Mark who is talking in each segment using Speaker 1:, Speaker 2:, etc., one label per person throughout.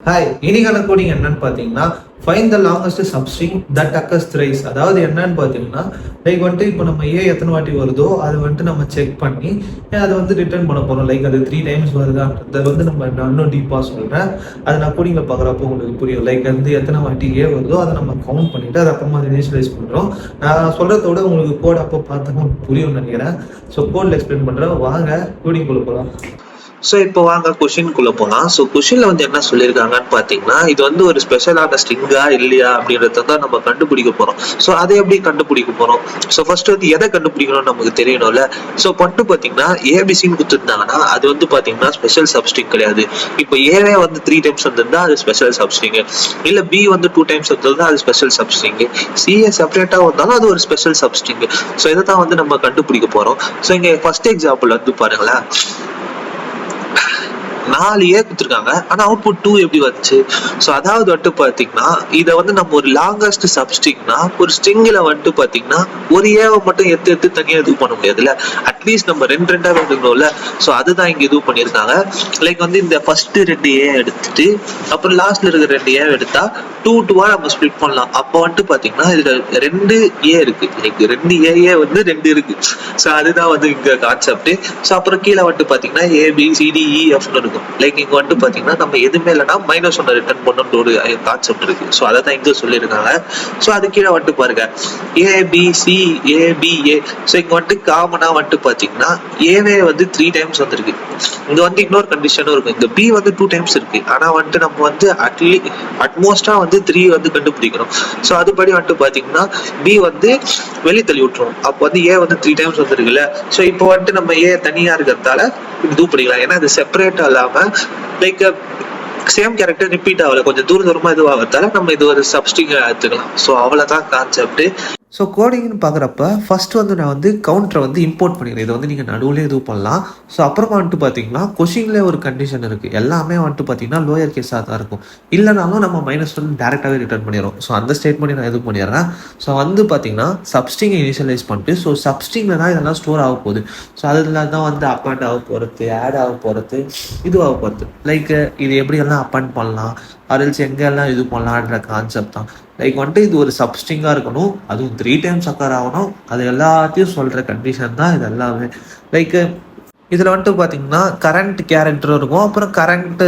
Speaker 1: Hi, இன்னைக்கான coding என்னன்னு பார்த்தீங்கன்னா find the longest substring that occurs thrice. அதாவது என்னன்னு பார்த்தீங்கன்னா லைக் வந்துட்டு இப்போ நம்ம எத்தனை வாட்டி வருதோ அது வந்துட்டு நம்ம செக் பண்ணி அதை வந்து ரிட்டர்ன் பண்ண போகிறோம். லைக் அது 3 times வருதான்றதை வந்து நம்ம இன்னும் டீப்பாக சொல்கிறேன். அதை நான் கோடிங்கில் பார்க்குறப்போ உங்களுக்கு புரியும். லைக் வந்து எத்தனை வாட்டி வருதோ அதை நம்ம கவுண்ட் பண்ணிவிட்டு அது அப்புறமா அதை இனிஷியலைஸ் பண்ணுறோம். நான் சொல்கிறதோட உங்களுக்கு கோட் அப்போ பார்த்தா புரியும்னு நினைக்கிறேன். ஸோ கோடில் எக்ஸ்பிளைன் பண்ணுறேன், வாங்க கோடிங்குள்ளே போகலாம்.
Speaker 2: ஸோ இப்போ வாங்க கொஷின்குள்ள போகலாம். ஸோ கொஷின்ல வந்து என்ன சொல்லியிருக்காங்கன்னு பார்த்தீங்கன்னா, இது வந்து ஒரு ஸ்பெஷலான ஸ்ட்ரிங்கா இல்லையா அப்படின்றத தான் நம்ம கண்டுபிடிக்க போறோம். ஸோ அதை எப்படி கண்டுபிடிக்க போறோம்? ஸோ ஃபர்ஸ்ட் வந்து எதை கண்டுபிடிக்கணும்னு நமக்கு தெரியணும்ல. ஸோ பட்டு பார்த்தீங்கன்னா ஏபிசின்னு கொடுத்துருந்தாங்கன்னா அது வந்து பார்த்தீங்கன்னா ஸ்பெஷல் சப்ஸ்ட்ரிங் கிடையாது. இப்போ ஏவே வந்து 3 times வந்திருந்தா அது ஸ்பெஷல் சப்ஸ்ட்ரிங், இல்லை பி வந்து 2 times வந்திருந்தா அது ஸ்பெஷல் சப்ஸ்ட்ரிங், சிஏ செப்பரேட்டா வந்தாலும் அது ஒரு ஸ்பெஷல் சப்ஸ்ட்ரிங். ஸோ இதை தான் வந்து நம்ம கண்டுபிடிக்க போறோம். ஸோ இங்க ஃபர்ஸ்ட் எக்ஸாம்பிள் வந்து பாருங்களேன், 4 ஏ கொடுத்துருக்காங்க, ஆனா அவுட்புட் 2 எப்படி வந்துச்சு? ஸோ அதாவது வந்துட்டு பாத்தீங்கன்னா இதை வந்து நம்ம ஒரு லாங்கஸ்ட் சப்ஸ்ட்ரிங்னா ஒரு ஸ்ட்ரிங்ல வந்துட்டு பாத்தீங்கன்னா ஒரு ஏவை மட்டும் எடுத்து தனியா இது பண்ண முடியாதுல்ல. அட்லீஸ்ட் நம்ம ரெண்டா எடுக்கணும்ல. ஸோ அதுதான் இங்க இது பண்ணியிருக்காங்க. லைக் வந்து இந்த ஃபர்ஸ்ட் 2 ஏ எடுத்துட்டு அப்புறம் லாஸ்ட்ல இருக்கிற 2 ஏ எடுத்தா 2 நம்ம ஸ்பிளிட் பண்ணலாம். அப்போ வந்துட்டு பாத்தீங்கன்னா இதுல 2 ஏ இருக்கு, லைக் 2 ஏ வந்து 2 இருக்கு. ஸோ அதுதான் வந்து இங்க கான்செப்ட். ஸோ அப்புறம் கீழே வந்துட்டு பாத்தீங்கன்னா ABCDEF இருக்கும். லைக் இங்க வந்துட்டு பாத்தீங்கன்னா நம்ம எதுவுமே இல்லைன்னா -1 ரிட்டர்ன் பண்ணணும்னு ஒரு கான்செப்ட் இருக்கு. ஸோ அதை தான் இங்க சொல்லியிருக்காங்க. ஸோ அது கீழே வந்துட்டு பாருங்க ABCABA. ஸோ இங்க வந்துட்டு காமனா வந்துட்டு பாத்தீங்கன்னா ஏவே வந்து 3 times வந்திருக்கு. இங்க வந்து இன்னொரு கண்டிஷனும் இருக்கு. இந்த பி வந்து 2 times இருக்கு, ஆனா வந்துட்டு நம்ம வந்து அட்மோஸ்டா வந்து 3 வந்து கண்டுபிடிக்கணும். ஸோ அதுபடி வந்துட்டு பாத்தீங்கன்னா பி வந்து வெளியே தள்ளி விட்டுரும். அப்போ வந்து ஏ வந்து 3 times வந்துருக்குல்ல. ஸோ இப்போ வந்துட்டு நம்ம ஏ தனியா இருக்கிறதால இது படிக்கலாம். ஏன்னா இது செப்பரேட்டா இல்லாம லைக் சேம் கேரக்டர் ரிப்பீட் ஆகல, கொஞ்சம் தூரமா இதுவாகிறதால நம்ம இது ஒரு சப்ஸ்ட்ரிங்கா எடுத்துக்கலாம். ஸோ அவ்வளவுதான் கான்செப்ட்.
Speaker 1: ஸோ கோடிங்னு பார்க்குறப்ப ஃபர்ஸ்ட் வந்து நான் வந்து கவுண்டரை வந்து இம்போர்ட் பண்ணிக்கிறேன். இதை வந்து நீங்கள் நடுவில் இது பண்ணலாம். ஸோ அப்புறமா வந்துட்டு பார்த்தீங்கன்னா கொஷின்லேயே ஒரு கண்டிஷன் இருக்குது. எல்லாமே வந்துட்டு பார்த்தீங்கன்னா லோயர் கேஸாக தான் இருக்கும். இல்லைனாலும் நம்ம -1 டேரெக்டாகவே ரிட்டர்ன் பண்ணிடுறோம். ஸோ அந்த ஸ்டேட்மெண்ட் நான் இது பண்ணிடுறேன். ஸோ வந்து பார்த்தீங்கன்னா சப்ஸ்ட்ரிங்கை இனிஷியலைஸ் பண்ணிட்டு ஸோ சப்ஸ்ட்ரிங்கில் தான் இதெல்லாம் ஸ்டோர் ஆக போகுது. ஸோ அதில் தான் வந்து அப்பாண்ட் ஆக போகிறது, ஆட் ஆக போகிறது, இதுவாக போகிறது. லைக் இது எப்படியெல்லாம் அப்பாண்ட் பண்ணலாம், அதில்ஸ் எங்கெல்லாம் இது பண்ணலான்ற கான்செப்ட் தான். லைக் வந்துட்டு இது ஒரு சப்ஸ்ட்ரிங்காக இருக்கணும், அதுவும் 3 times அக்கர் ஆகணும். அது எல்லாத்தையும் சொல்கிற கண்டிஷன் தான் இது எல்லாமே. லைக் இதில் வந்துட்டு பார்த்தீங்கன்னா கரண்ட் கேரக்டரும் இருக்கும், அப்புறம் கரண்ட்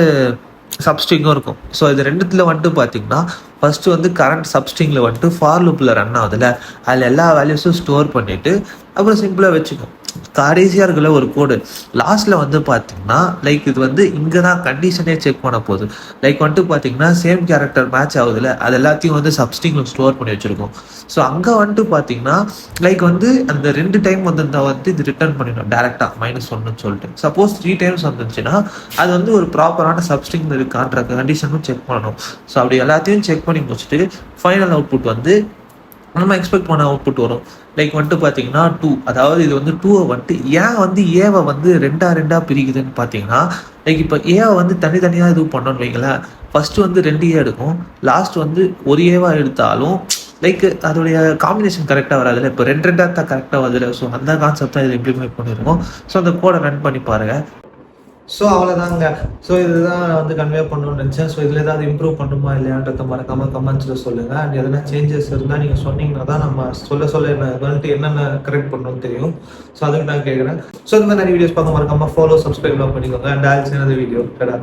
Speaker 1: சப்ஸ்ட்ரிங்கும் இருக்கும். ஸோ இது ரெண்டுத்துல வந்துட்டு பார்த்தீங்கன்னா ஃபர்ஸ்ட் வந்து கரண்ட் சப்ஸ்ட்ரிங்கில் வந்துட்டு ஃபார் லூப்பில் ரன் ஆகுதுல, அதில் எல்லா வேல்யூஸும் ஸ்டோர் பண்ணிவிட்டு அப்புறம் சிம்பிளாக வச்சுக்கணும். கடைசியாக இருக்கிற ஒரு கோடு லாஸ்ட்ல வந்து பார்த்தீங்கன்னா லைக் இது வந்து இங்கே தான் கண்டிஷனே செக் பண்ண போகுது. லைக் வந்துட்டு பார்த்தீங்கன்னா சேம் கேரக்டர் மேட்ச் ஆகுதுல, அது எல்லாத்தையும் வந்து சப்ஸ்ட்ரிங்கில் ஸ்டோர் பண்ணி வச்சிருக்கோம். ஸோ அங்கே வந்துட்டு பார்த்தீங்கன்னா லைக் வந்து அந்த 2 time வந்திருந்தா வந்து இது ரிட்டர்ன் பண்ணிடும் டேரெக்டாக -1ன்னு சொல்லிட்டு. சப்போஸ் 3 times வந்துருச்சுன்னா அது வந்து ஒரு ப்ராப்பரான சப்ஸ்ட்ரிங் இருக்கான்ற கண்டிஷனும் செக் பண்ணணும். ஸோ அப்படி எல்லாத்தையும் செக் பண்ணி முடிச்சுட்டு ஃபைனல் அவுட்புட் வந்து நம்ம எக்ஸ்பெக்ட் பண்ண அவுட்புட் வரும். லைக் வந்துட்டு பார்த்தீங்கன்னா 2, அதாவது இது வந்து 2 வந்துட்டு ஏன் வந்து ஏவை வந்து ரெண்டா பிரிக்குதுன்னு பார்த்தீங்கன்னா லைக் இப்போ ஏவை வந்து தனித்தனியாக இது பண்ணணும்னு வைங்களேன். ஃபர்ஸ்ட் வந்து 2 ஏ எடுக்கும், லாஸ்ட் வந்து ஒரு ஏவா எடுத்தாலும் லைக் அதோடைய காம்பினேஷன் கரெக்டாக வராதுல்ல. இப்போ ரெண்டா தான் கரெக்டாக வருதுல்ல. ஸோ அந்த கான்செப்ட் தான் இதை இம்ப்ளிமெண்ட் பண்ணியிருக்கோம். ஸோ அந்த கோடை ரன் பண்ணி பாருங்க. ஸோ அவ்வளோதாங்க. ஸோ இதுதான் வந்து கன்வே பண்ணணும்னு நினச்சேன். ஸோ இதில் ஏதாவது இம்ப்ரூவ் பண்ணுமா இல்லையான்றத மறக்காம கமெண்ட்ஸில் சொல்லுங்கள். அண்ட் எதனா சேஞ்சஸ் இருந்தால் நீங்கள் சொன்னீங்கன்னா தான் நம்ம சொல்ல வந்துட்டு என்னென்ன கரெக்ட் பண்ணணும்னு தெரியும். ஸோ அதுக்கு நான் கேட்குறேன். ஸோ இந்த மாதிரி நிறைய வீடியோஸ் பார்க்க மறக்காம ஃபாலோ சப்ஸ்கிரைப்லாம் பண்ணிக்கோங்க. அண்ட் ஆல்ஸ் வீடியோ கடை